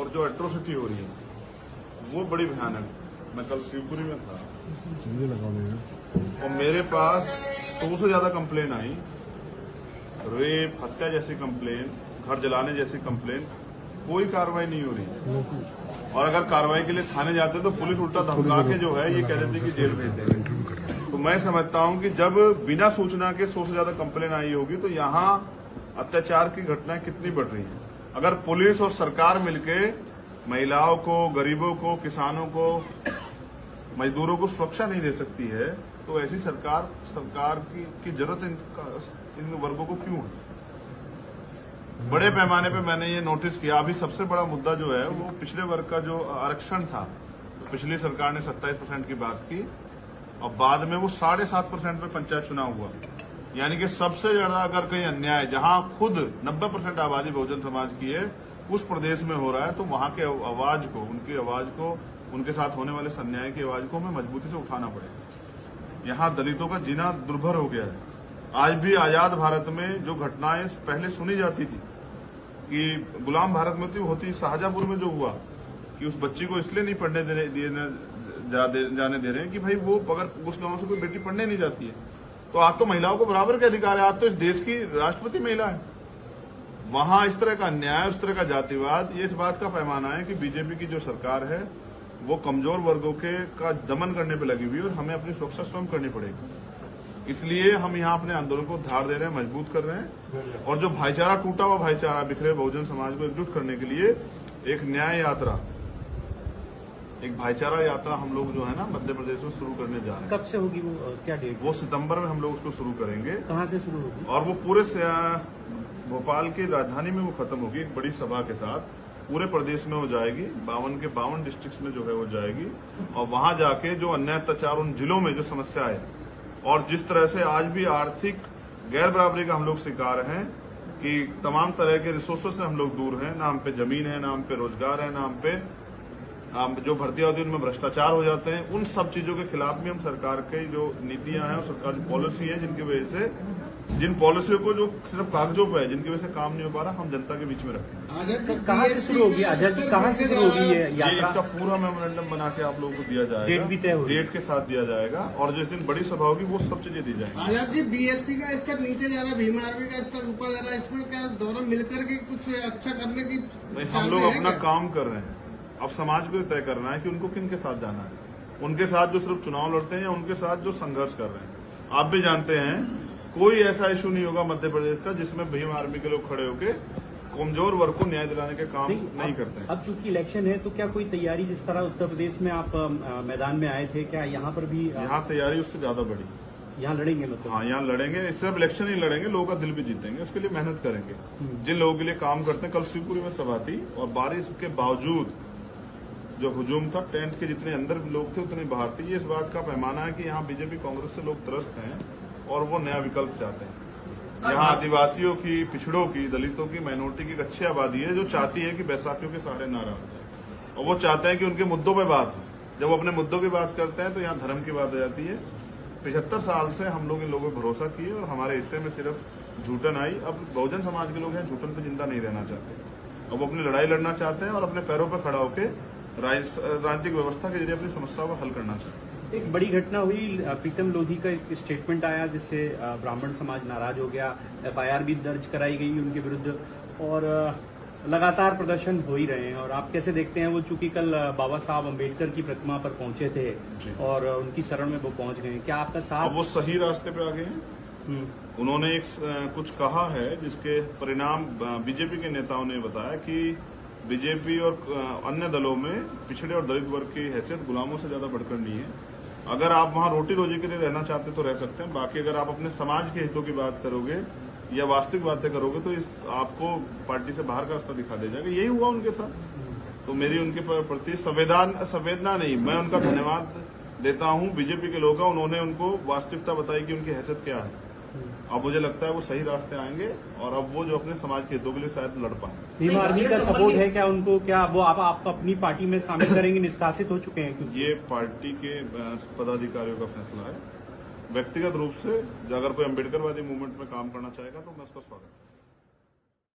और जो एट्रोसिटी हो रही है वो बड़ी भयानक। मैं कल शिवपुरी में था और मेरे पास 100 से ज्यादा कंप्लेन आई, रेप, हत्या जैसी कंप्लेन, घर जलाने जैसी कंप्लेन, कोई कार्रवाई नहीं हो रही। और अगर कार्रवाई के लिए थाने जाते तो पुलिस उल्टा धमका के जो है ये कह देती कि जेल भेज देंगे। तो मैं समझता हूं कि जब बिना सूचना के 100 से ज्यादा कंप्लेन आई होगी तो यहाँ अत्याचार की घटनाएं कितनी बढ़ रही हैं। अगर पुलिस और सरकार मिलके महिलाओं को, गरीबों को, किसानों को, मजदूरों को सुरक्षा नहीं दे सकती है तो ऐसी सरकार की जरूरत इन वर्गों को क्यों है। बड़े पैमाने पे मैंने ये नोटिस किया। अभी सबसे बड़ा मुद्दा जो है वो पिछड़े वर्ग का जो आरक्षण था, तो पिछली सरकार ने 27% की बात की और बाद में वो 7.5% पे पंचायत चुनाव हुआ। यानी कि सबसे ज्यादा अगर कहीं अन्याय जहां खुद 90% आबादी बहुजन समाज की है उस प्रदेश में हो रहा है तो वहां के आवाज को, उनकी आवाज को, उनके साथ होने वाले अन्याय की आवाज को हमें मजबूती से उठाना पड़ेगा। यहाँ दलितों का जीना दुर्भर हो गया है। आज भी आजाद भारत में जो घटनाएं पहले सुनी जाती थी कि गुलाम भारत में तो होती, शाहजहांपुर में जो हुआ कि उस बच्ची को इसलिए नहीं पढ़ने जाने दे रहे हैं कि भाई वो अगर उस गांव से कोई बेटी पढ़ने नहीं जाती है तो आज तो महिलाओं को बराबर के अधिकार है, आज तो इस देश की राष्ट्रपति महिला है। वहां इस तरह का अन्याय, उस तरह का जातिवाद, ये इस बात का पैमाना है कि बीजेपी की जो सरकार है वो कमजोर वर्गों का दमन करने पर लगी हुई है और हमें अपनी सुरक्षा स्वयं करनी पड़ेगी। इसलिए हम यहाँ अपने आंदोलन को धार दे रहे हैं, मजबूत कर रहे हैं और जो भाईचारा, टूटा हुआ भाईचारा, बिखरे बहुजन समाज को एकजुट करने के लिए एक न्याय यात्रा, एक भाईचारा यात्रा हम लोग जो है ना मध्य प्रदेश में शुरू करने जा रहे हैं। कब से होगी वो, क्या डेट? वो सितंबर में हम लोग उसको शुरू करेंगे। कहाँ से शुरू होगी? और वो पूरे भोपाल की राजधानी में वो खत्म होगी एक बड़ी सभा के साथ। पूरे प्रदेश में हो जाएगी, 52 के 52 डिस्ट्रिक्ट में जो है वो जाएगी और वहां जाके जो अन्याय अत्याचार उन जिलों में जो समस्या है और जिस तरह से आज भी आर्थिक गैर बराबरी का हम लोग शिकार हैं कि तमाम तरह के रिसोर्सेज से हम लोग दूर हैं, ना हम पे जमीन है, ना हम पे रोजगार है, ना हम पे जो भर्तियां होती है उनमें भ्रष्टाचार हो जाते हैं। उन सब चीजों के खिलाफ भी हम सरकार की जो नीतियां हैं और सरकार की पॉलिसी है जिनकी वजह से, जिन पॉलिसियों को जो सिर्फ कागजों पर है, जिनकी वजह से काम नहीं हो पा रहा, हम जनता के बीच में रखें। तो कहाँ से शुरू होगी आजाद जी, कहाँ से शुरू होगी ये यात्रा? इसका पूरा मेमोरेंडम बना के आप लोगों को दिया जाएगा, डेट भी तय होगी, डेट के साथ दिया जाएगा और जिस दिन बड़ी सभा होगी वो सब चीजें दी जाएंगी। आजाद जी, बीएसपी का स्तर नीचे जा रहा है, भीम आर्मी का स्तर ऊपर जा रहा है, इसमें क्या दोनों मिलकर के कुछ अच्छा करने की? नहीं, हम लोग अपना काम कर रहे हैं। अब समाज को तय करना है कि उनको किन के साथ जाना है, उनके साथ जो सिर्फ चुनाव लड़ते हैं या उनके साथ जो संघर्ष कर रहे हैं। आप भी जानते हैं कोई ऐसा इशू नहीं होगा मध्य प्रदेश का जिसमें भीम आर्मी के लोग खड़े होकर कमजोर वर्ग को न्याय दिलाने के काम नहीं करते हैं। अब चूंकि इलेक्शन है तो क्या कोई तैयारी, जिस तरह उत्तर प्रदेश में आप मैदान में आए थे, क्या यहाँ पर भी? यहाँ तैयारी उससे ज्यादा बड़ी, यहाँ लड़ेंगे मतलब? हाँ, यहाँ लड़ेंगे। सिर्फ इलेक्शन ही लड़ेंगे, लोगों का दिल भी जीतेंगे, उसके लिए मेहनत करेंगे। जिन लोगों के लिए काम करते हैं, कल शिवपुरी में सभा थी और बारिश के बावजूद जो हुजूम था, टेंट के जितने अंदर लोग थे उतनी बाहर थी। ये इस बात का पैमाना है कि यहाँ बीजेपी कांग्रेस से लोग त्रस्त हैं और वो नया विकल्प चाहते हैं। यहाँ आदिवासियों की, पिछड़ों की, दलितों की, माइनॉरिटी की एक अच्छी आबादी है जो चाहती है कि बैसाखियों के सहारे ना रहा और वो चाहते हैं कि उनके मुद्दों पर बात हो। जब वो अपने मुद्दों की बात करते हैं तो यहाँ धर्म की बात आ जाती है। 75 साल से हम लोग इन लोगों पर भरोसा किए और हमारे हिस्से में सिर्फ झूठन आई। अब बहुजन समाज के लोग हैं झूठन पे जिंदा नहीं रहना चाहते, अब वो अपनी लड़ाई लड़ना चाहते हैं और अपने पैरों पर खड़ा होकर राजनीतिक व्यवस्था के जरिए अपनी समस्याओं को हल करना चाहते हैं। एक बड़ी घटना हुई, प्रीतम लोधी का एक स्टेटमेंट आया जिससे ब्राह्मण समाज नाराज हो गया, एफआईआर भी दर्ज कराई गई उनके विरुद्ध और लगातार प्रदर्शन हो ही रहे हैं। और आप कैसे देखते हैं वो, चूंकि कल बाबा साहब अम्बेडकर की प्रतिमा पर पहुंचे थे और उनकी शरण में वो पहुंच गए, क्या आपका साथ? वो सही रास्ते पे आ गए हैं। उन्होंने एक कुछ कहा है जिसके परिणाम बीजेपी के नेताओं ने बताया कि बीजेपी और अन्य दलों में पिछड़े और दलित वर्ग की हैसियत गुलामों से ज्यादा बढ़कर नहीं है। अगर आप वहां रोटी रोजी के लिए रहना चाहते तो रह सकते हैं, बाकी अगर आप अपने समाज के हितों की बात करोगे या वास्तविक बातें करोगे तो आपको पार्टी से बाहर का रास्ता दिखा दे जाएगा। यही हुआ उनके साथ। तो मेरी उनके प्रति संवेदना नहीं, मैं उनका धन्यवाद देता हूं। बीजेपी के लोग, उन्होंने उनको वास्तविकता बताई कि उनकी हैसियत क्या है। अब मुझे लगता है वो सही रास्ते आएंगे और अब वो जो अपने समाज के हितों के लिए शायद लड़ पाएंगे। भीम आर्मी का सपोर्ट है क्या उनको? क्या वो आप अपनी पार्टी में शामिल करेंगे? निष्कासित हो चुके हैं? ये पार्टी के पदाधिकारियों का फैसला है। व्यक्तिगत रूप से अगर कोई अम्बेडकरवादी मूवमेंट में काम करना चाहेगा तो मैं उसका स्वागत